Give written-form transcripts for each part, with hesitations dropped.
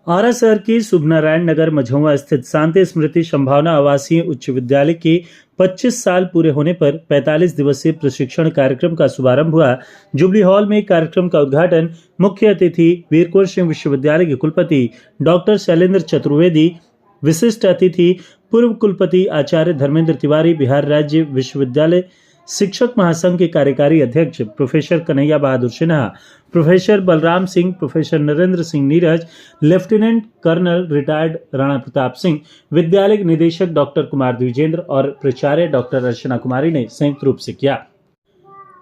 आरा शहर के शुभनारायण नगर मझौवा स्थित शांति स्मृति संभावना आवासीय उच्च विद्यालय के 25 साल पूरे होने पर 45 दिवसीय प्रशिक्षण कार्यक्रम का शुभारंभ हुआ। जुबली हॉल में कार्यक्रम का उद्घाटन मुख्य अतिथि वीर कुंवर सिंह विश्वविद्यालय के कुलपति डॉक्टर शैलेंद्र चतुर्वेदी, विशिष्ट अतिथि पूर्व कुलपति आचार्य धर्मेंद्र तिवारी, बिहार राज्य विश्वविद्यालय शिक्षक महासंघ के कार्यकारी अध्यक्ष professor Kanhaiya Bahadur Sinha, professor Balram Singh, professor Narendra Singh Neeraj, lieutenant colonel retired Rana Pratap Singh, विद्यालय निदेशक डॉक्टर कुमार द्विजेंद्र और प्राचार्य डॉक्टर अर्चना कुमारी ने संयुक्त रूप से किया।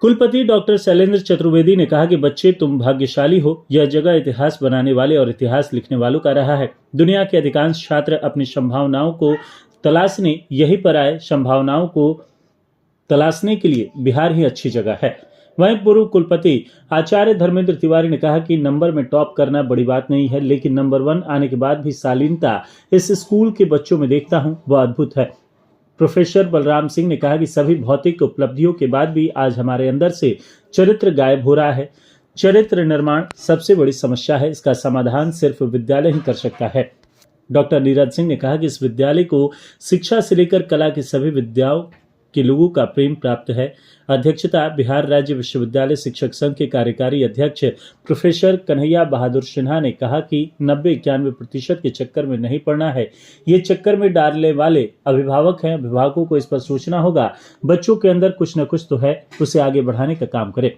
कुलपति डॉक्टर शैलेंद्र चतुर्वेदी ने कहा कि बच्चे, तुम भाग्यशाली हो। यह जगह इतिहास बनाने वाले और इतिहास लिखने वालों का रहा है। दुनिया के अधिकांश छात्र अपनी संभावनाओं को तलाशने यहीं पर आए। संभावनाओं को तलाशने के लिए बिहार ही अच्छी जगह है। वहीं पूर्व कुलपति आचार्य धर्मेंद्र तिवारी ने कहा कि नंबर में टॉप करना बड़ी बात नहीं है, लेकिन नंबर 1 आने के बाद भी शालीनता इस स्कूल के बच्चों में देखता हूं, वह अद्भुत है। प्रोफेसर बलराम सिंह ने कहा कि सभी भौतिक उपलब्धियों के बाद भी आज हमारे अंदर से चरित्र गायब हो रहा है। चरित्र निर्माण सबसे बड़ी समस्या है, इसका समाधान सिर्फ विद्यालय ही कर सकता है। डॉक्टर नीरज सिंह ने कहा कि इस विद्यालय को शिक्षा से लेकर कला के सभी विद्याओं के लोगों का प्रेम प्राप्त है। अध्यक्षता बिहार राज्य विश्वविद्यालय शिक्षक संघ के कार्यकारी अध्यक्ष प्रोफेसर कन्हैया बहादुर सिन्हा ने कहा कि 90-91% के चक्कर में नहीं पड़ना है। ये चक्कर में डालने वाले अभिभावक हैं। अभिभावकों को इस पर सोचना होगा। बच्चों के अंदर कुछ न कुछ तो है, उसे आगे बढ़ाने का काम करें।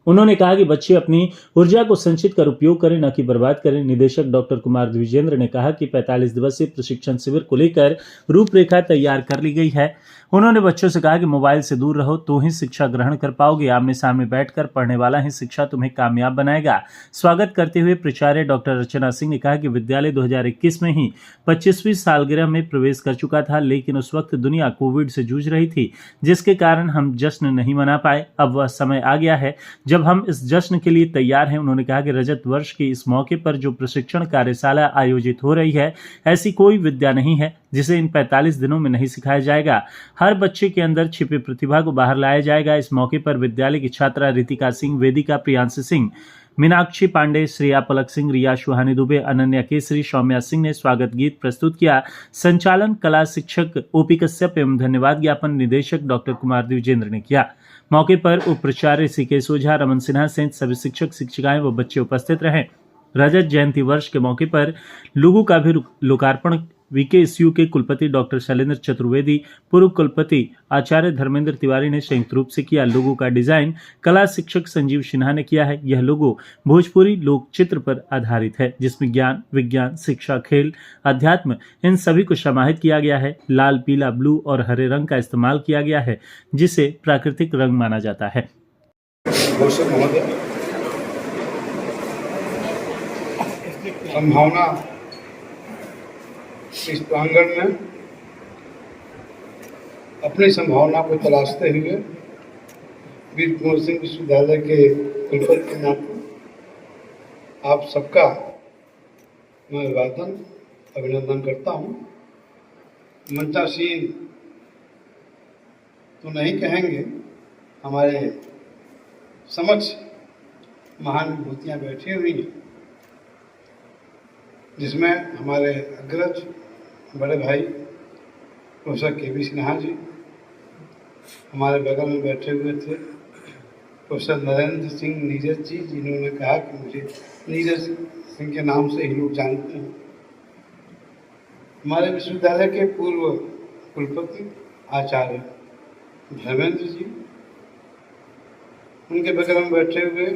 उन्होंने कहा कि बच्चे अपनी ऊर्जा को संचित कर उपयोग करें, न कि बर्बाद करें। निदेशक डॉक्टर कुमार द्विजेंद्र ने कहा कि 45 दिवसीय प्रशिक्षण शिविर को लेकर रूपरेखा तैयार कर ली गई है। उन्होंने बच्चों से कहा कि मोबाइल से दूर रहो तो ही शिक्षा ग्रहण कर पाओगे। आमने सामने बैठकर पढ़ने वाला ही शिक्षा तुम्हें कामयाब बनाएगा। स्वागत करते हुए प्राचार्य डॉक्टर अर्चना सिंह ने कहा कि विद्यालय 2021 में ही 25वीं सालगिरह में प्रवेश कर चुका था, लेकिन उस वक्त दुनिया कोविड से जूझ रही थी, जिसके कारण हम जश्न नहीं मना पाए। अब वह समय आ गया है जब हम इस जश्न के लिए तैयार हैं। उन्होंने कहा कि रजत वर्ष के इस मौके पर जो प्रशिक्षण कार्यशाला आयोजित हो रही है, ऐसी कोई विद्या नहीं है जिसे इन 45 दिनों में नहीं सिखाया जाएगा। हर बच्चे के अंदर छिपी प्रतिभा को बाहर लाया जाएगा। इस मौके पर विद्यालय की छात्रा रितिका सिंह, वेदिका प्रियांशी सिंह, मीनाक्षी पांडे, श्रेया पलक सिंह, रिया सुहानी दुबे, अनन्या केसरी, सौम्या सिंह ने स्वागत गीत प्रस्तुत किया। संचालन कला शिक्षक ओपी कश्यप एवं धन्यवाद ज्ञापन निदेशक डॉक्टर कुमार द्विजेंद्र ने किया। मौके पर उप प्राचार्य सी.के. ओझा, रमन सिन्हा सहित सभी शिक्षक शिक्षिकाएं व बच्चे उपस्थित रहे। रजत जयंती वर्ष के मौके पर लोगों का भी लोकार्पण वीकेएसयू के कुलपति डॉक्टर शैलेंद्र चतुर्वेदी, पूर्व कुलपति आचार्य धर्मेंद्र तिवारी ने संयुक्त रूप से किया। लोगों का डिजाइन कला शिक्षक संजीव सिन्हा ने किया है। यह लोगो भोजपुरी लोक चित्र पर आधारित है, जिसमें ज्ञान, विज्ञान, शिक्षा, खेल, अध्यात्म इन सभी को समाहित किया गया है। लाल, पीला, ब्लू और हरे रंग का इस्तेमाल किया गया है, जिसे प्राकृतिक रंग माना जाता है। संभावना इस प्रांगण में अपनी संभावना को तलाशते हुए वीर कुंवर सिंह विश्वविद्यालय के कुलपति के नाते आप सबका मैं अभिनंदन करता हूँ। मंचासीन तो नहीं कहेंगे, हमारे समक्ष महान विभूतियाँ बैठी हुई हैं, जिसमें हमारे अग्रज बड़े भाई प्रोफेसर के.बी. सिन्हा जी, हमारे बगल में बैठे हुए थे प्रोफेसर नरेंद्र सिंह नीरज जी, जिन्होंने कहा कि मुझे नीरज सिंह के नाम से ही लोग जानते हैं। हमारे विश्वविद्यालय के पूर्व कुलपति आचार्य धर्मेंद्र जी, उनके बगल में बैठे हुए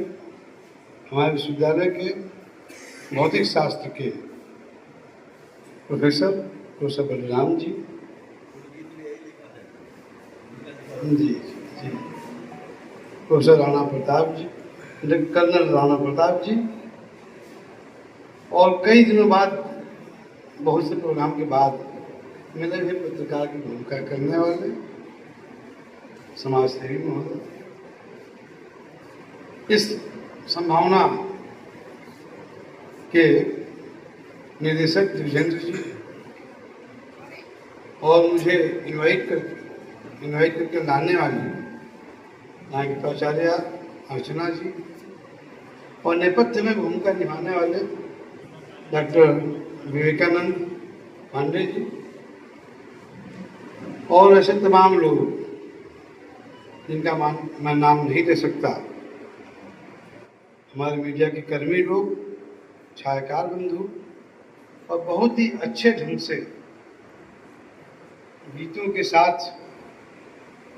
हमारे विश्वविद्यालय के भौतिक शास्त्र के प्रोफेसर बलराम जी जी, प्रोफेसर राणा प्रताप जी, कर्नल राणा प्रताप जी, और कई दिनों बाद, बहुत से प्रोग्राम के बाद मिले हुए पत्रकार की भूमिका करने वाले समाज सेवी महोदय। इस संभावना के निदेशक द्विजेंद्र जी और मुझे इनवाइट करके लाने वाली यहाँ की प्राचार्य अर्चना जी और नेपथ्य में भूमिका निभाने वाले डॉक्टर विवेकानंद पांडे जी और ऐसे तमाम लोग जिनका मैं नाम नहीं ले सकता, हमारे मीडिया के कर्मी लोग, छायाकार बंधु और बहुत ही अच्छे ढंग से गीतों के साथ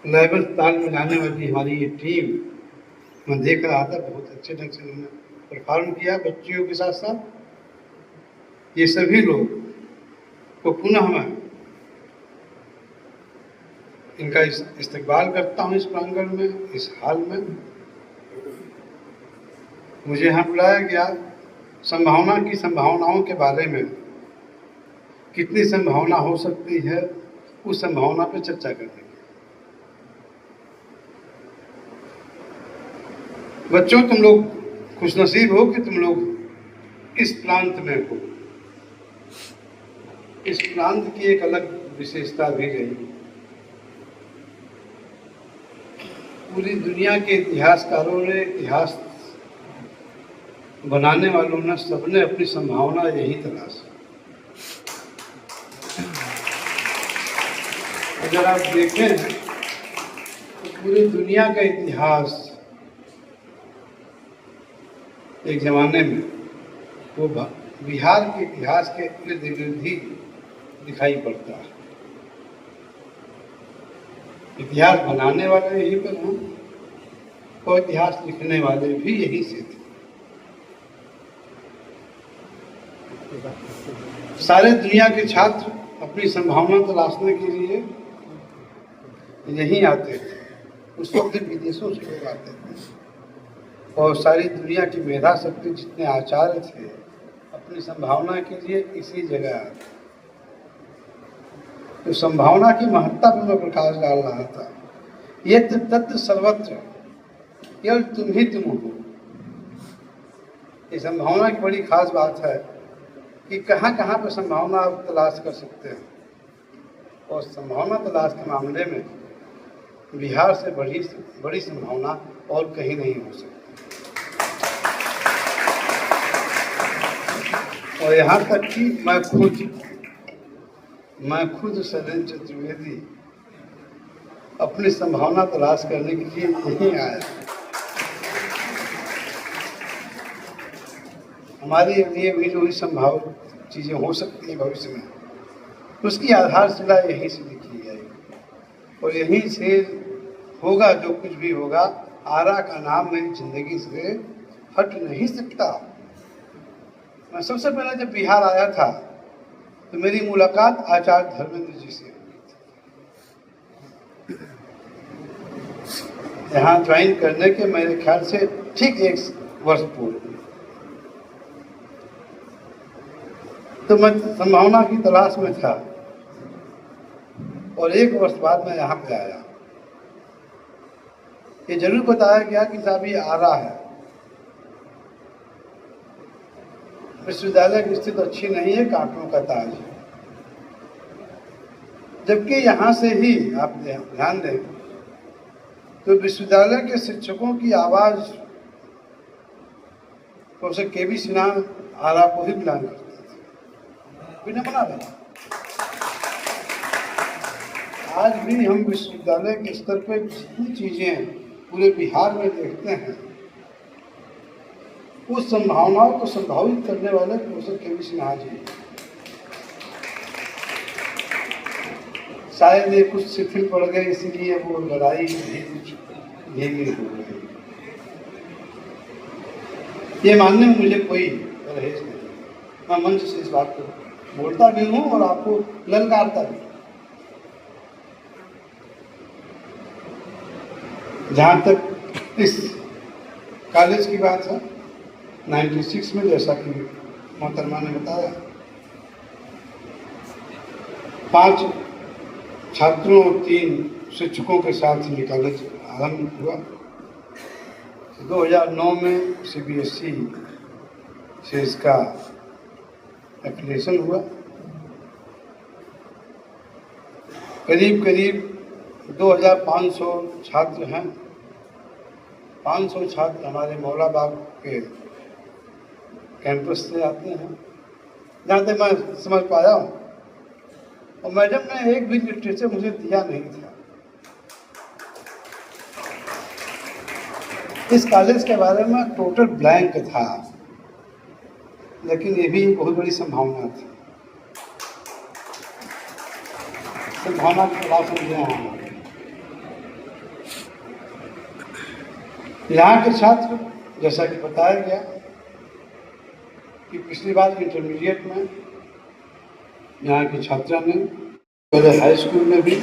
लयबद्ध ताल मिलाने वाली हमारी ये टीम, मैं देख रहा था बहुत अच्छे ढंग से उन्होंने परफॉर्म किया बच्चियों के साथ साथ। ये सभी लोग को पुनः मैं इनका इस्तकबाल करता हूँ इस प्रांगण में, इस हाल में। मुझे यहाँ बुलाया गया संभावना की संभावनाओं के बारे में, कितनी संभावना हो सकती है उस संभावना पर चर्चा करने की। बच्चों, तुम लोग खुशनसीब हो कि तुम लोग इस प्रांत में हो। इस प्रांत की एक अलग विशेषता भी रही। पूरी दुनिया के इतिहासकारों ने, इतिहास बनाने वालों ने, सबने अपनी संभावना यही तलाशी। अगर आप देखें तो पूरी दुनिया का इतिहास एक जमाने में वो बिहार के इतिहास के इर्द गिर्द ही दिखाई पड़ता है। इतिहास बनाने वाले यहीं पर हैं और इतिहास लिखने वाले भी यहीं से थे। सारे दुनिया के छात्र अपनी संभावना तलाशने के लिए यहीं आते थे। उस वक्त विदेशों से लोग आते थे और सारी दुनिया की मेधा शक्ति, जितने आचार्य थे, अपनी संभावना के लिए इसी जगह आते। तो संभावना की महत्ता पर मैं प्रकाश डाल रहा था। ये तत्व सर्वत्र, केवल तुम ही तुम हो। ये संभावना की बड़ी खास बात है कि कहाँ कहाँ पर संभावना आप तलाश कर सकते हैं, और संभावना तलाश के मामले में बिहार से बड़ी संभावना और कहीं नहीं हो सकती। और यहाँ तक कि मैं खुद शैलेंद्र चतुर्वेदी अपनी संभावना तलाश करने के लिए नहीं आया। हमारे लिए भी जो संभावित चीज़ें हो सकती हैं भविष्य में, उसकी आधारशिला यहीं से लिखी जाएगी और यहीं से होगा जो कुछ भी होगा। आरा का नाम मेरी जिंदगी से हट नहीं सकता। मैं सबसे पहले जब बिहार आया था तो मेरी मुलाकात आचार्य धर्मेंद्र जी से हुई थी। यहाँ ज्वाइन करने के मेरे ख्याल से ठीक 1 वर्ष पूर्व। तो मैं संभावना की तलाश में था और 1 वर्ष बाद मैं यहाँ पे आया। ये जरूर बताया गया कि साहब ये आ रहा है, विश्वविद्यालय की स्थिति अच्छी नहीं है, कांटों का ताज है। जबकि यहाँ से ही आप ध्यान दें तो विश्वविद्यालय के शिक्षकों की आवाज प्रोफेसर के.बी. सिन्हा आरा को ही बिलोंग करते थे। बिना बना रहे आज भी हम विश्वविद्यालय के स्तर पर जितनी चीजें पूरे बिहार में देखते हैं, उस संभावनाओं को संभावित करने वाले प्रोफेसर के.बी. सिन्हा जी। शायद ये कुछ शिथिल पड़ गए, इसीलिए वो लड़ाई भी कुछ धीमी हो गई। ये मानने में मुझे कोई परहेज नहीं। मैं मंच से इस बात को बोलता भी हूँ और आपको ललकारता भी। जहाँ तक इस कॉलेज की बात है, 96 में, जैसा कि मोहतरमा ने बताया, 5 छात्रों और 3 शिक्षकों के साथ ये कॉलेज आरंभ हुआ। 2009 में CBSE से इसका एफिलिएशन हुआ। करीब 2500 छात्र हैं। 500 छात्र हमारे मौलाबाग के कैंपस से आते हैं जहाँ तक मैं समझ पाया हूँ। और मैडम ने एक भी लिटरेचर मुझे दिया नहीं था। इस कॉलेज के बारे में टोटल ब्लैंक था, लेकिन ये भी एक बहुत बड़ी संभावना थी। संभावना की तलाश में गया हूँ। यहाँ के छात्र, जैसा कि बताया गया कि पिछली बार इंटरमीडिएट में यहाँ की छात्रा ने, पहले हाई स्कूल में भी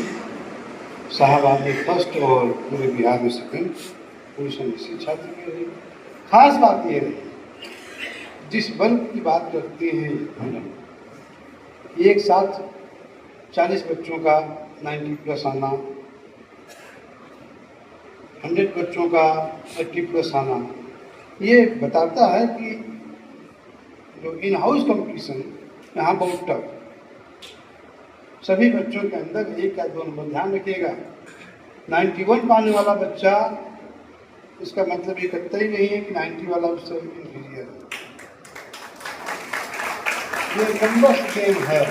शाहबाद में फर्स्ट और पूरे बिहार में सेकंड पोजीशन इसी छात्र की रही। खास बात ये रही, जिस बल की बात करते हैं मैडम, एक साथ 40 बच्चों का 90+ आना, 100 बच्चों का 80+ आना, ये बताता है कि जो इन हाउस कंपटीशन यहाँ बहुत टफ। सभी बच्चों के अंदर 1 या 2 नंबर। ध्यान रखिएगा, 91 पाने वाला बच्चा, इसका मतलब ये कतई नहीं है कि 90 वाला उससे इंफीरियर है। ये नंबर्स गेम है,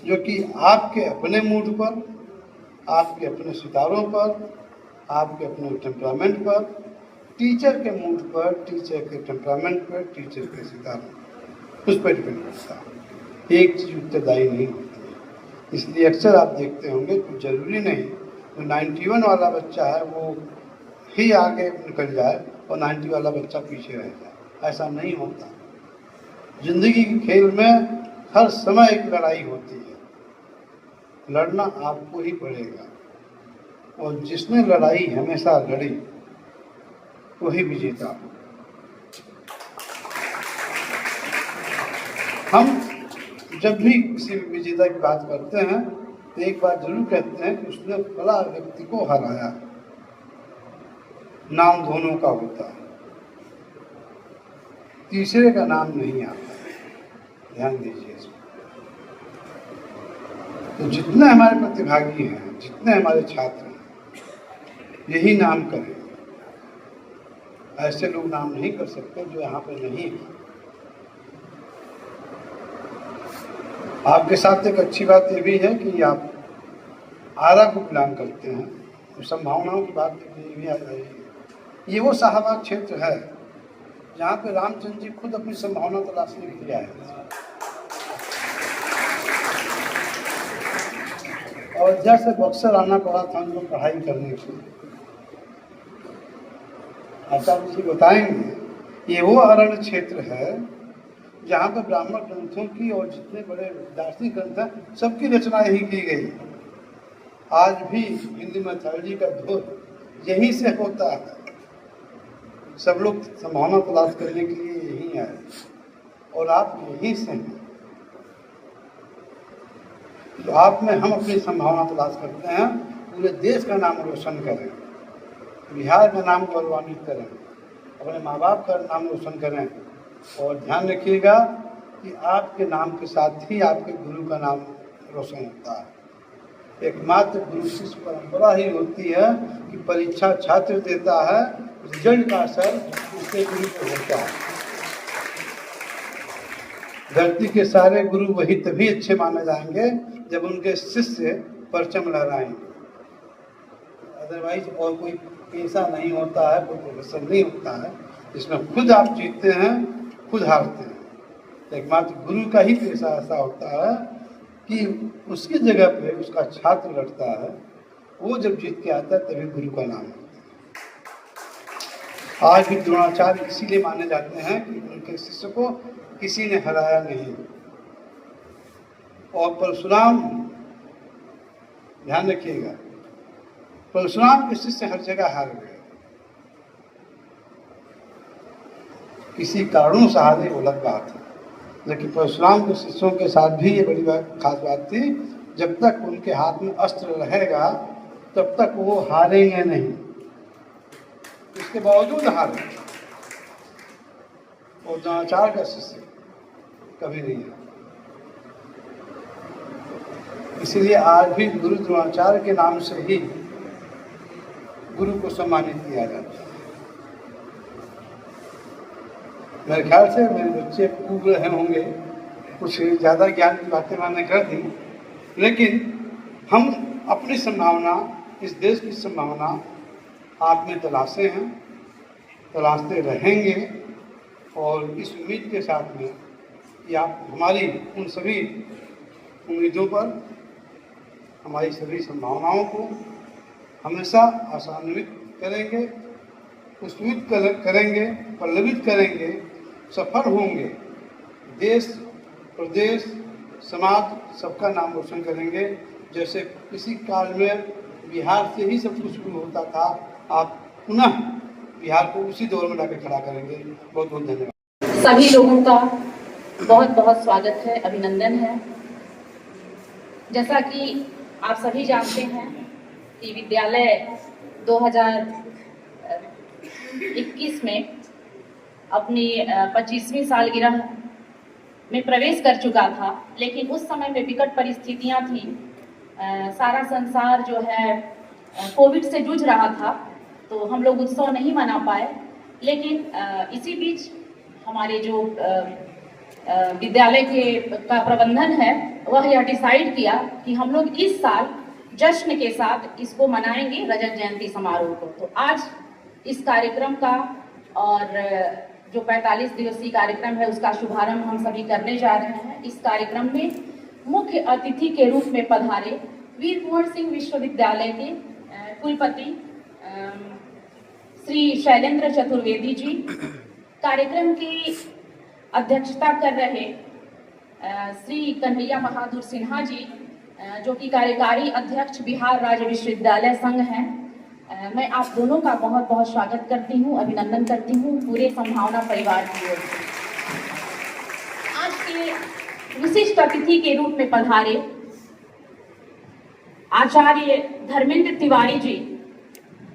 जो कि आपके अपने मूड पर, आपके अपने सितारों पर, आपके अपने टेम्परामेंट पर, टीचर के मूड पर, टीचर के टेम्परामेंट पर, टीचर के सितारों, उस पर डिपेंड करता है। एक चीज उत्तरदायी नहीं होती। इसलिए अक्सर आप देखते होंगे कि जरूरी नहीं जो 91 वाला बच्चा है वो ही आगे निकल जाए और 90 वाला बच्चा पीछे रह जाए। ऐसा नहीं होता। जिंदगी के खेल में हर समय एक लड़ाई होती है। लड़ना आपको ही पड़ेगा, और जिसने लड़ाई हमेशा लड़ी वही विजेता हो। हम जब भी किसी विजेता की बात करते हैं तो एक बात जरूर कहते हैं कि उसने फला व्यक्ति को हराया। नाम दोनों का होता है, तीसरे का नाम नहीं आता। ध्यान दीजिए इसमें। तो जितने हमारे प्रतिभागी हैं, जितने हमारे छात्र हैं, यही नाम करें। ऐसे लोग नाम नहीं कर सकते जो यहाँ पे नहीं है। आपके साथ एक अच्छी बात ये भी है कि आप आरा को बिलोंग करते हैं, तो संभावनाओं की बात ये भी आ जाएगी। ये वो शाहबाद क्षेत्र है जहाँ पे रामचंद्र जी खुद अपनी संभावना तलाशने के लिए आए। अयोध्या से बक्सर आना पड़ा था उनको पढ़ाई करने के लिए। ऐसा मुझे बताएंगे। ये वो अरण्य क्षेत्र है जहाँ पर ब्राह्मण ग्रंथों की और जितने बड़े दार्शनिक ग्रंथ हैं सबकी रचना यही की गई। आज भी हिंदी मैथोलॉजी का दौर यहीं से होता है। सब लोग संभावना तलाश करने के लिए यहीं आए और आप यहीं से हैं। तो आप में हम अपनी संभावना तलाश करते हैं, पूरे देश का नाम रोशन करें, बिहार का नाम गौरवान्वित करें, अपने माँ बाप का नाम रोशन करें। और ध्यान रखिएगा कि आपके नाम के साथ ही आपके गुरु का नाम रोशन होता है। एकमात्र गुरु शिष्य परंपरा ही होती है कि परीक्षा छात्र देता है, रिजल्ट का असर उसके गुरु पर होता है। धरती के सारे गुरु वही तभी अच्छे माने जाएंगे जब उनके शिष्य परचम लहराएंगे। अदरवाइज और कोई पेशा नहीं होता है, कोई प्रोफेशन नहीं होता है जिसमें खुद आप जीतते हैं, खुद हारते हैं। एकमात्र गुरु का ही पेशा ऐसा होता है कि उसकी जगह पे उसका छात्र लड़ता है, वो जब जीत के आता है तभी गुरु का नाम होता है। आज भी द्रोणाचार्य इसीलिए माने जाते हैं कि उनके शिष्य को किसी ने हराया नहीं। और परशुराम, ध्यान रखिएगा, परशुराम के शिष्य हर जगह हार गए, किसी कारणों से हारे वो अलग बात है। लेकिन परशुराम के शिष्यों के साथ भी ये बड़ी खास बात थी, जब तक उनके हाथ में अस्त्र रहेगा तब तक वो हारेंगे नहीं। इसके बावजूद हारे। और द्रोणाचार्य का शिष्य कभी नहीं है। इसलिए आज भी गुरु द्रोणाचार्य के नाम से ही गुरु को सम्मानित किया जाता है। मेरे ख्याल से मेरे बच्चे पूरे रहे होंगे, कुछ ज़्यादा ज्ञान की बातें मैंने कर दी, लेकिन हम अपनी संभावना, इस देश की संभावना आप में तलाशे हैं, तलाशते रहेंगे, और इस उम्मीद के साथ में कि आप हमारी उन सभी उम्मीदों पर, हमारी सभी संभावनाओं को हमेशा आशान्वित करेंगे, पुष्पित करेंगे, पल्लवित करेंगे, सफल होंगे, देश, प्रदेश, समाज सबका नाम रोशन करेंगे। जैसे किसी काल में बिहार से ही सब कुछ शुरू होता था, आप पुनः बिहार को उसी दौर में लाकर खड़ा करेंगे। बहुत बहुत धन्यवाद। सभी लोगों का बहुत बहुत स्वागत है, अभिनंदन है। जैसा कि आप सभी जानते हैं कि विद्यालय 2021 में अपनी 25वीं सालगिरह में प्रवेश कर चुका था, लेकिन उस समय में विकट परिस्थितियां थी। सारा संसार जो है कोविड से जूझ रहा था, तो हम लोग उत्सव नहीं मना पाए। लेकिन इसी बीच हमारे जो विद्यालय का प्रबंधन है, वह यह डिसाइड किया कि हम लोग इस साल जश्न के साथ इसको मनाएंगे, रजत जयंती समारोह को। तो आज इस कार्यक्रम का और जो 45 दिवसीय कार्यक्रम है उसका शुभारंभ हम सभी करने जा रहे हैं। इस कार्यक्रम में मुख्य अतिथि के रूप में पधारे वीर कुंवर सिंह विश्वविद्यालय के कुलपति श्री शैलेंद्र चतुर्वेदी जी, कार्यक्रम की अध्यक्षता कर रहे श्री कन्हैया बहादुर सिन्हा जी, जो कि कार्यकारी अध्यक्ष बिहार राज्य विश्वविद्यालय संघ हैं। मैं आप दोनों का बहुत बहुत स्वागत करती हूँ, अभिनंदन करती हूँ पूरे संभावना परिवार की ओर से। आज के विशिष्ट अतिथि के रूप में पधारे आचार्य धर्मेंद्र तिवारी जी,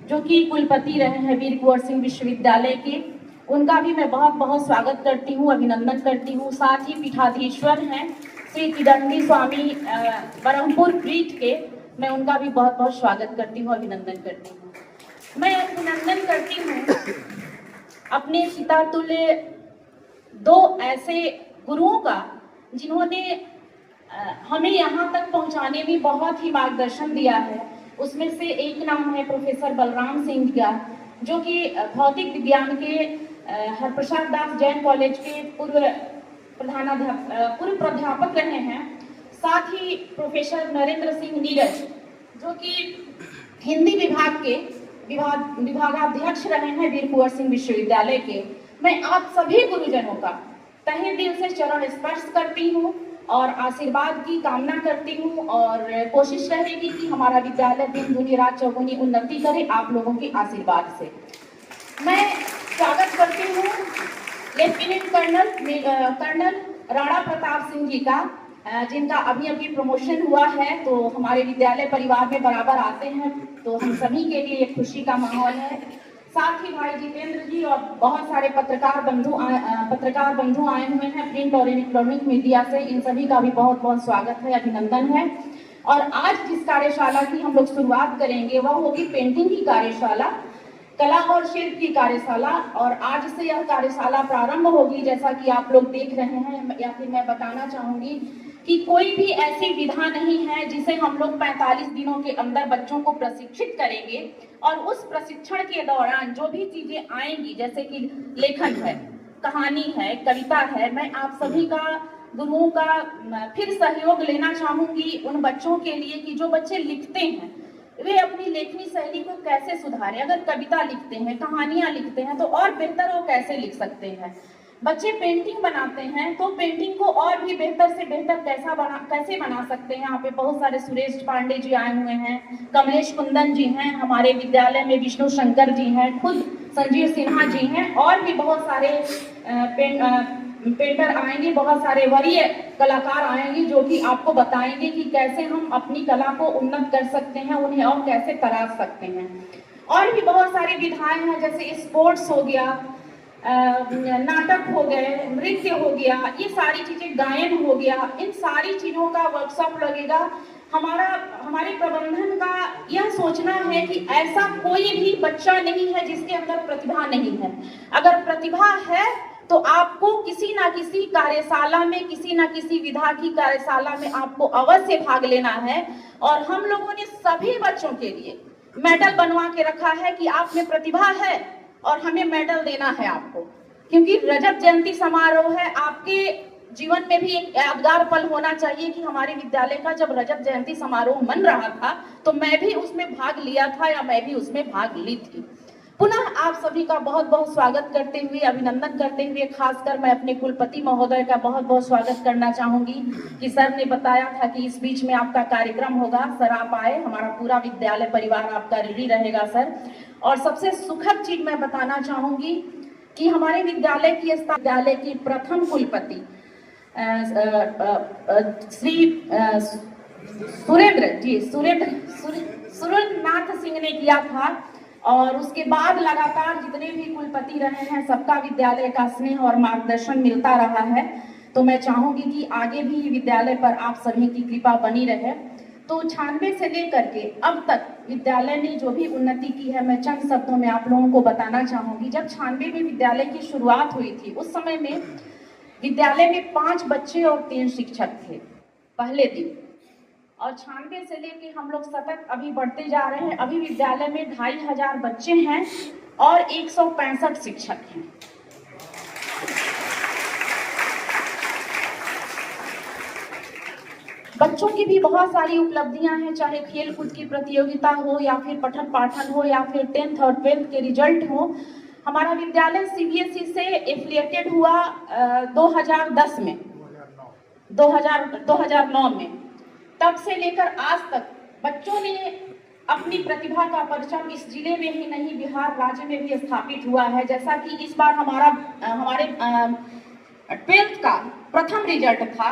जो कि कुलपति रहे हैं वीर कुंवर सिंह विश्वविद्यालय के, उनका भी मैं बहुत बहुत स्वागत करती हूँ, अभिनंदन करती हूँ। साथ ही पीठाधीश्वर हैं श्री तिदंडी स्वामी बरहमपुर पीठ के, मैं उनका भी बहुत बहुत स्वागत करती हूँ, अभिनंदन करती हूँ। मैं अभिनंदन करती हूँ अपने पिता तुल्य दो ऐसे गुरुओं का, जिन्होंने हमें यहाँ तक पहुँचाने में बहुत ही मार्गदर्शन दिया है। उसमें से एक नाम है प्रोफेसर बलराम सिंह का, जो कि भौतिक विज्ञान के हरप्रसाद दास जैन कॉलेज के पूर्व प्राध्यापक रहे हैं। साथ ही प्रोफेसर नरेंद्र सिंह नीरज, जो कि हिंदी विभाग के विभागाध्यक्ष रहे हैं वीर कुंवर सिंह विश्वविद्यालय के। मैं आप सभी गुरुजनों का तहे दिल से चरण स्पर्श करती हूँ और आशीर्वाद की कामना करती हूँ, और कोशिश रहेगी कि हमारा विद्यालय दिन दुनी रात चौगुनी उन्नति करे आप लोगों के आशीर्वाद से। मैं स्वागत करती हूँ लेफ्टिनेंट कर्नल राणा प्रताप सिंह जी का, जिनका अभी अभी प्रमोशन हुआ है, तो हमारे विद्यालय परिवार में बराबर आते हैं, तो हम सभी के लिए एक खुशी का माहौल है। साथ ही भाई जितेंद्र जी और बहुत सारे पत्रकार बंधु आए हुए हैं प्रिंट और इलेक्ट्रॉनिक मीडिया से, इन सभी का भी बहुत बहुत स्वागत है, अभिनंदन है। और आज जिस कार्यशाला की हम लोग शुरुआत करेंगे वह होगी पेंटिंग की कार्यशाला, कला और शिल्प की कार्यशाला, और आज से यह कार्यशाला प्रारंभ होगी। जैसा कि आप लोग देख रहे हैं, या फिर मैं बताना चाहूंगी कि कोई भी ऐसी विधा नहीं है जिसे हम लोग 45 दिनों के अंदर बच्चों को प्रशिक्षित करेंगे, और उस प्रशिक्षण के दौरान जो भी चीजें आएंगी, जैसे कि लेखन है, कहानी है, कविता है, मैं आप सभी का, गुरुओं का फिर सहयोग लेना चाहूंगी उन बच्चों के लिए कि जो बच्चे लिखते हैं वे अपनी लेखनी शैली को कैसे सुधारें। अगर कविता लिखते हैं, कहानियां लिखते हैं, तो और बेहतर वो कैसे लिख सकते हैं। बच्चे पेंटिंग बनाते हैं, तो पेंटिंग को और भी बेहतर से बेहतर कैसे बना सकते हैं। यहाँ पे बहुत सारे सुरेश पांडे जी आए हुए हैं, कमलेश कुंदन जी हैं, हमारे विद्यालय में विष्णु शंकर जी हैं, खुद संजीव सिन्हा जी हैं, और भी बहुत सारे पेंटर आएंगे, बहुत सारे वरीय कलाकार आएंगे, जो कि आपको बताएंगे कि कैसे हम अपनी कला को उन्नत कर सकते हैं, उन्हें और कैसे तराश सकते हैं। और भी बहुत सारी विधाएं हैं, जैसे स्पोर्ट्स हो गया, नाटक हो गए, नृत्य हो गया, ये सारी चीजें, गायन हो गया, इन सारी चीजों का वर्कशॉप लगेगा। हमारे प्रबंधन का यह सोचना है कि ऐसा कोई भी बच्चा नहीं है जिसके अंदर प्रतिभा नहीं है। अगर प्रतिभा है तो आपको किसी ना किसी कार्यशाला में, किसी ना किसी विधा की कार्यशाला में आपको अवश्य भाग लेना है। और हम लोगों ने सभी बच्चों के लिए मेडल बनवा के रखा है कि आप में प्रतिभा है और हमें मेडल देना है आपको, क्योंकि रजत जयंती समारोह है। आपके जीवन में भी एक यादगार पल होना चाहिए कि हमारे विद्यालय का जब रजत जयंती समारोह मन रहा था तो मैं भी उसमें भाग लिया था या मैं भी उसमें भाग ली थी। पुनः आप सभी का बहुत बहुत स्वागत करते हुए, अभिनंदन करते हुए, खासकर मैं अपने कुलपति महोदय का बहुत बहुत स्वागत करना चाहूंगी कि सर ने बताया था कि इस बीच में आपका कार्यक्रम होगा। सर आप आए, हमारा पूरा विद्यालय परिवार आपका रेडी रहेगा सर। और सबसे सुखद चीज मैं बताना चाहूंगी कि हमारे विद्यालय की प्रथम कुलपति श्री सुरेंद्रनाथ सिंह ने किया था। और उसके बाद लगातार जितने भी कुलपति रहे हैं सबका विद्यालय का स्नेह और मार्गदर्शन मिलता रहा है। तो मैं चाहूंगी कि आगे भी विद्यालय पर आप सभी की कृपा बनी रहे। तो 96 से लेकर के अब तक विद्यालय ने जो भी उन्नति की है, मैं चंद शब्दों में आप लोगों को बताना चाहूंगी। जब 96 में विद्यालय की शुरुआत हुई थी, उस समय में विद्यालय में 5 बच्चे और 3 शिक्षक थे पहले दिन। और 96 से लेके हम लोग सतत अभी बढ़ते जा रहे हैं। अभी विद्यालय में 2500 बच्चे हैं और 165 शिक्षक हैं। बच्चों की भी बहुत सारी उपलब्धियां हैं, चाहे खेल कूद की प्रतियोगिता हो या फिर पठन पाठन हो या फिर 10th और 12th के रिजल्ट हो। हमारा विद्यालय सीबीएसई से एफिलिएटेड हुआ 2010 में, 2009 में। तब से लेकर आज तक बच्चों ने अपनी प्रतिभा का परचम इस जिले में ही नहीं, बिहार राज्य में भी स्थापित हुआ है। जैसा कि इस बार हमारे 12th का प्रथम रिजल्ट था।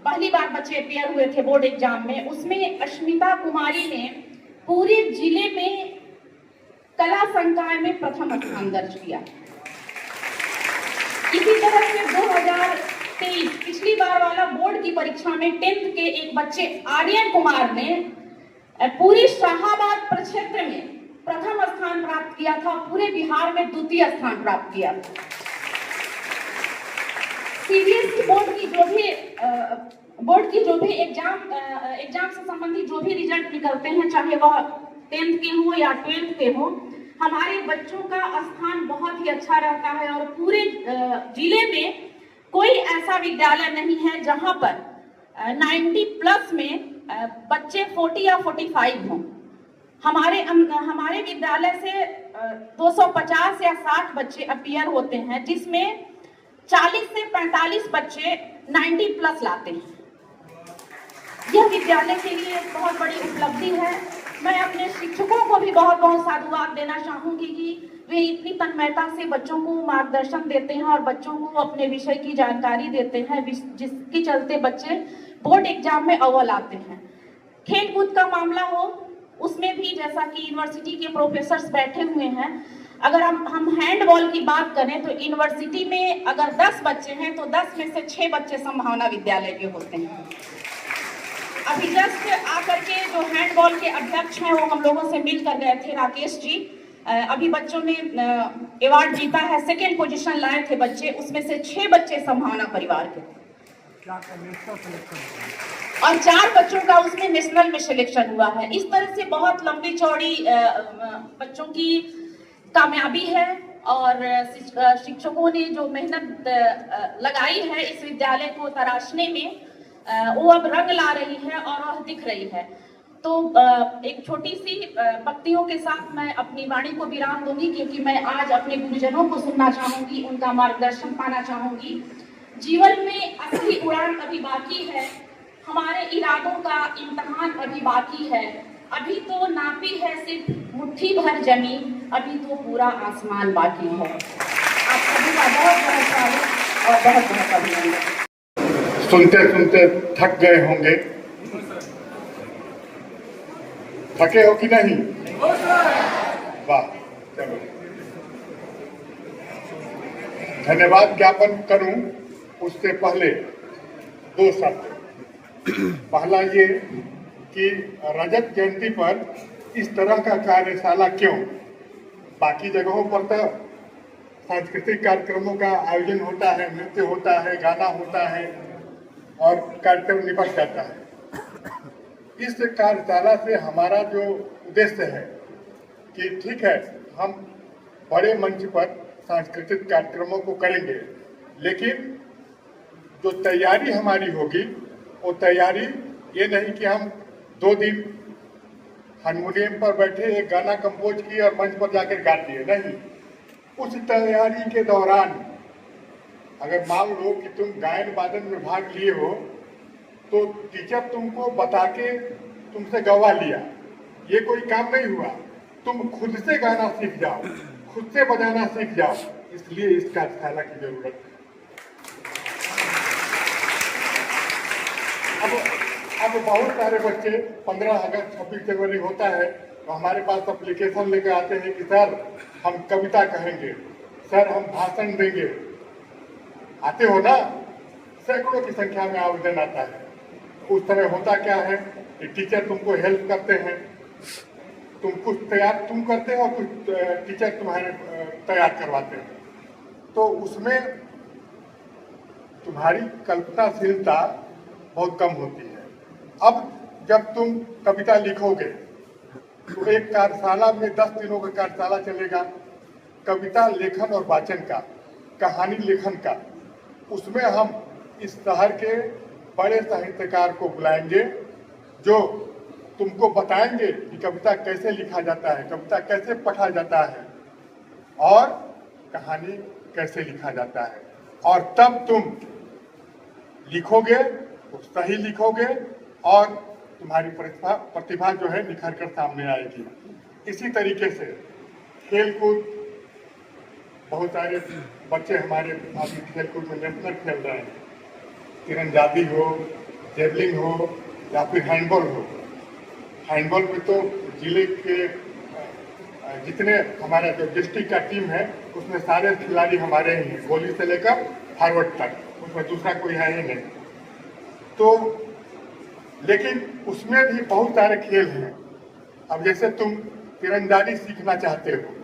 पहली बार बच्चे अपियर हुए थे बोर्ड एग्जाम में। उसमें अश्मिता कुमारी ने पूरे जिले में कला संकाय में प्रथम स्थान दर्ज किया। इसी तरह से 2023 पिछली बार वाला बोर्ड की परीक्षा में 10th के एक बच्चे आर्यन कुमार ने पूरी शाहाबाद प्रक्षेत्र में प्रथम स्थान प्राप्त किया था, पूरे बिहार में द्वितीय स्थान प्राप्त किया था। सीबीएसई बोर्ड की जो भी एग्जाम से संबंधित जो भी रिजल्ट निकलते हैं, चाहे वह 10th के हो या 12th के हो, हमारे बच्चों का स्थान बहुत ही अच्छा रहता है। और पूरे जिले में कोई ऐसा विद्यालय नहीं है जहां पर 90+ में बच्चे 40 या 45 हों। हमारे विद्यालय से 250 या 60 बच्चे अपियर होते हैं, जिसमें 40 से 45 बच्चे 90+ लाते हैं। यह विद्यालय के लिए बहुत बड़ी उपलब्धि है। मैं अपने शिक्षकों को भी बहुत बहुत साधुवाद देना चाहूंगी कि वे इतनी तन्मयता से बच्चों को मार्गदर्शन देते हैं और बच्चों को अपने विषय की जानकारी देते हैं, जिसके चलते बच्चे बोर्ड एग्जाम में अव्वल आते हैं। खेल कूद का मामला हो, उसमें भी जैसा कि यूनिवर्सिटी के प्रोफेसर्स बैठे हुए हैं, अगर हम हैंडबॉल की बात करें तो यूनिवर्सिटी में अगर 10 बच्चे हैं तो 10 में से 6 बच्चे संभावना विद्यालय के होते हैं। अभी जस्ट आकर के जो हैंडबॉल के अध्यक्ष हैं वो हम लोगों से मिल कर गए थे, राकेश जी। अभी बच्चों ने अवार्ड जीता है, 2nd पोजीशन लाए थे बच्चे, उसमें से 6 बच्चे संभावना परिवार के थे और 4 बच्चों का उसमें नेशनल में सिलेक्शन हुआ है। इस तरह से बहुत लंबी चौड़ी बच्चों की कामयाबी है और शिक्षकों ने जो मेहनत लगाई है इस विद्यालय को तराशने में, वो अब रंग ला रही है और वह दिख रही है। तो एक छोटी सी पंक्तियों के साथ मैं अपनी वाणी को विराम दूंगी, क्योंकि मैं आज अपने गुरुजनों को सुनना चाहूंगी, उनका मार्गदर्शन पाना चाहूंगी। जीवन में असली उड़ान अभी बाकी है, हमारे इरादों का इम्तहान अभी बाकी है। अभी तो नापी है सिर्फ मुट्ठी भर जमीन, अभी तो पूरा आसमान बाकी है। आप सभी का बहुत बहुत स्वागत और बहुत बहुत अभिनंदन। सुनते सुनते थक गए होंगे, थके हो कि नहीं? वाह, चलो धन्यवाद ज्ञापन करूं उससे पहले 2 शब्द। पहला ये कि रजत जयंती पर इस तरह का कार्यशाला क्यों? बाकी जगहों पर तो सांस्कृतिक कार्यक्रमों का आयोजन होता है, नृत्य होता है, गाना होता है और कार्यक्रम निपट जाता है। इस कार्यशाला से हमारा जो उद्देश्य है कि ठीक है, हम बड़े मंच पर सांस्कृतिक कार्यक्रमों को करेंगे, लेकिन जो तैयारी हमारी होगी वो तैयारी ये नहीं कि हम 2 दिन हारमोनियम पर बैठे एक गाना कंपोज किए और मंच पर जाकर गा दिए, नहीं। उस तैयारी के दौरान अगर मान लो कि तुम गायन वादन में भाग लिए हो तो टीचर तुमको बता के तुमसे गवा लिया, ये कोई काम नहीं हुआ। तुम खुद से गाना सीख जाओ, खुद से बजाना सीख जाओ, इसलिए इस कार्यशाला की जरूरत है। अब बहुत सारे बच्चे 15 अगस्त 26 जनवरी होता है तो हमारे पास एप्लीकेशन लेकर आते हैं कि सर हम कविता कहेंगे, सर हम भाषण देंगे। आते हो ना, सैकड़ों की संख्या में आवेदन आता है। उस समय होता क्या है कि टीचर तुमको हेल्प करते हैं, तुम कुछ तैयार तुम करते हो, कुछ टीचर तुम्हारे तैयार करवाते हैं, तो उसमें तुम्हारी कल्पनाशीलता बहुत कम होती है। अब जब तुम कविता लिखोगे तो एक कार्यशाला में 10 दिनों का कार्यशाला चलेगा, कविता लेखन और वाचन का, कहानी लेखन का। उसमें हम इस शहर के बड़े साहित्यकार को बुलाएंगे जो तुमको बताएंगे कि कविता कैसे लिखा जाता है, कविता कैसे पढ़ा जाता है और कहानी कैसे लिखा जाता है। और तब तुम लिखोगे तो सही लिखोगे और तुम्हारी प्रतिभा जो है निखर कर सामने आएगी। इसी तरीके से खेल कूद, बहुत सारे बच्चे हमारे अभी खेल कूद में नेशनल खेल रहे हैं, तीरंदाजी हो, जेवलिंग हो या फिर हैंडबॉल हो। हैंडबॉल में तो जिले के जितने हमारा जो डिस्ट्रिक्ट का टीम है उसमें सारे खिलाड़ी हमारे ही हैं, गोली से लेकर फॉरवर्ड तक, उसमें दूसरा कोई है ही नहीं। तो लेकिन उसमें भी बहुत सारे खेल हैं। अब जैसे तुम तीरंदाजी सीखना चाहते हो,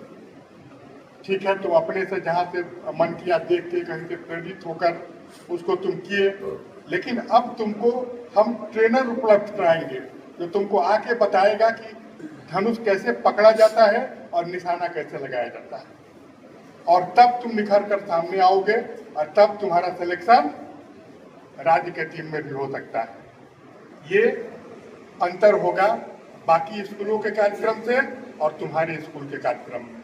ठीक है, तुम अपने से जहाँ से मन किया देख के कहीं से प्रेरित होकर उसको तुम किए, लेकिन अब तुमको हम ट्रेनर उपलब्ध कराएंगे जो तुमको आके बताएगा कि धनुष कैसे पकड़ा जाता है और निशाना कैसे लगाया जाता है। और तब तुम निखर कर सामने आओगे और तब तुम्हारा सिलेक्शन राज्य के टीम में भी हो सकता है। ये अंतर होगा बाकी स्कूलों के कार्यक्रम से और तुम्हारे स्कूल के कार्यक्रम में।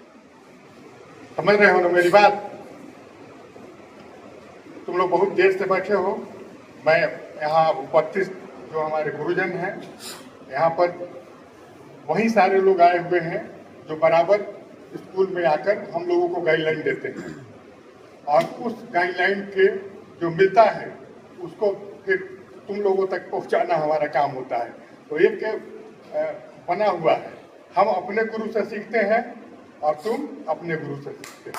समझ रहे हो ना मेरी बात? तुम लोग बहुत देर से बैठे हो। मैं यहाँ उपस्थित जो हमारे गुरुजन हैं, यहाँ पर वही सारे लोग आए हुए हैं जो बराबर स्कूल में आकर हम लोगों को गाइडलाइन देते हैं और उस गाइडलाइन के जो मिलता है उसको फिर तुम लोगों तक पहुंचाना हमारा काम होता है। तो एक बना हुआ है, हम अपने गुरु से सीखते हैं और तुम अपने गुरु से सीखते हो।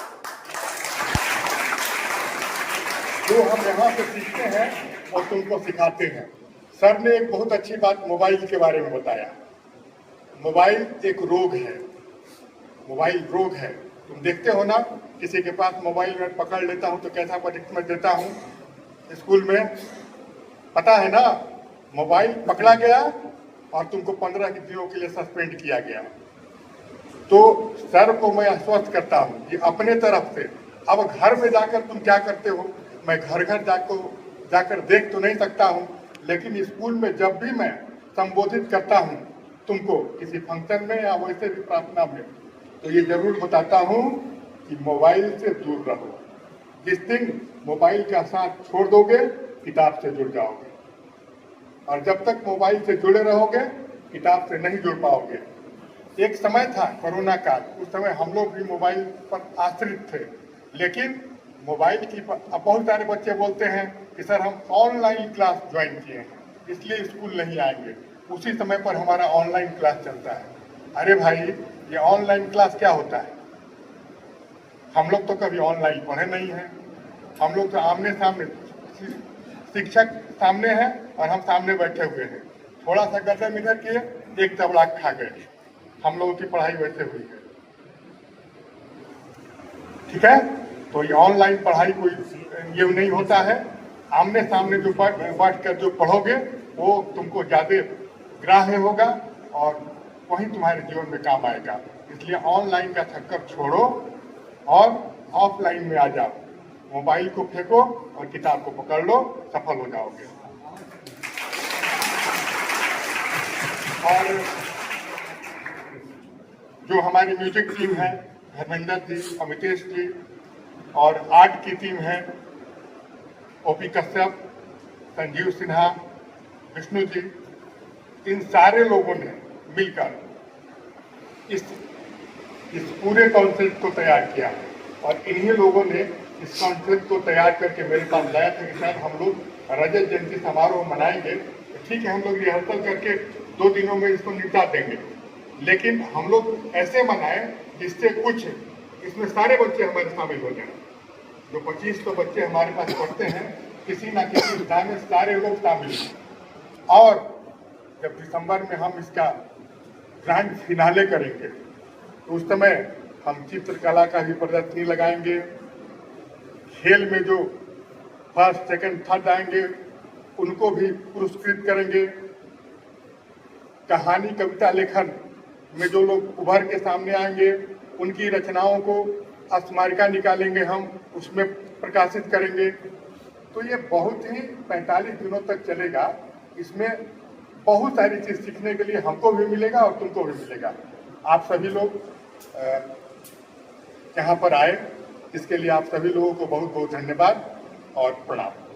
जो हम यहाँ से सीखते हैं और तुमको सिखाते हैं। सर ने एक बहुत अच्छी बात मोबाइल के बारे में बताया। मोबाइल एक रोग है, मोबाइल रोग है। तुम देखते हो ना, किसी के पास मोबाइल में पकड़ लेता हूँ तो कैसा पनिशमेंट देता हूँ स्कूल में, पता है ना? मोबाइल पकड़ा गया और तुमको 15 दिनों के लिए सस्पेंड किया गया। तो सर को मैं आश्वस्त करता हूँ कि अपने तरफ से अब घर में जाकर तुम क्या करते हो, मैं घर घर जाकर देख तो नहीं सकता हूँ, लेकिन स्कूल में जब भी मैं संबोधित करता हूँ तुमको किसी फंक्शन में या वैसे भी प्रार्थना में, तो ये जरूर बताता हूँ कि मोबाइल से दूर रहो। जिस दिन मोबाइल का साथ छोड़ दोगे किताब से जुड़ जाओगे, और जब तक मोबाइल से जुड़े रहोगे किताब से नहीं जुड़ पाओगे। एक समय था कोरोना काल, उस समय हम लोग भी मोबाइल पर आश्रित थे, लेकिन मोबाइल की अब बहुत सारे बच्चे बोलते हैं कि सर हम ऑनलाइन क्लास ज्वाइन किए हैं इसलिए स्कूल नहीं आएंगे। उसी समय पर हमारा ऑनलाइन क्लास चलता है। अरे भाई, ये ऑनलाइन क्लास क्या होता है? हम लोग तो कभी ऑनलाइन पढ़े नहीं हैं। हम लोग तो आमने सामने, शिक्षक सामने है और हम सामने बैठे हुए हैं। थोड़ा सा गर्दन इधर किए, एक तबलाक खा गए। हम लोगों की पढ़ाई वैसे हुई है। ठीक है। तो ये ऑनलाइन पढ़ाई कोई ये नहीं होता है। आमने सामने जो बैठ कर जो पढ़ोगे वो तुमको ज़्यादा ग्राह्य होगा और वही तुम्हारे जीवन में काम आएगा। इसलिए ऑनलाइन का चक्कर छोड़ो और ऑफलाइन में आ जाओ। मोबाइल को फेंको और किताब को पकड़ लो, सफल हो जाओगे। और जो हमारी म्यूजिक टीम है, धर्मेंद्र जी, अमितेश जी, और आर्ट की टीम है, ओपी कश्यप, संजीव सिन्हा, विष्णु जी, इन सारे लोगों ने मिलकर इस पूरे कॉन्सेप्ट को तैयार किया और इन्हीं लोगों ने इस कॉन्सेप्ट को तैयार करके मेरे पास लाया था कि शायद हम लोग रजत जयंती समारोह मनाएंगे तो ठीक है, हम लोग रिहर्सल करके 2 दिनों में इसको निपटा देंगे, लेकिन हम लोग ऐसे मनाएं जिससे कुछ इसमें सारे बच्चे हमारे शामिल हो जाएं। जो 25 बच्चे हमारे पास पढ़ते हैं, किसी ना किसी विधा में सारे लोग शामिल हैं। और जब दिसंबर में हम इसका ग्रैंड फिनाले करेंगे तो उस समय हम चित्रकला का भी प्रदर्शनी लगाएंगे। खेल में जो फर्स्ट, सेकंड, थर्ड आएंगे उनको भी पुरस्कृत करेंगे। कहानी, कविता लेखन में जो लोग उभर के सामने आएंगे उनकी रचनाओं को स्मारिका निकालेंगे, हम उसमें प्रकाशित करेंगे। तो ये बहुत ही 45 दिनों तक चलेगा। इसमें बहुत सारी चीज़ सीखने के लिए हमको भी मिलेगा और तुमको भी मिलेगा। आप सभी लोग यहाँ पर आए, इसके लिए आप सभी लोगों को बहुत बहुत धन्यवाद और प्रणाम।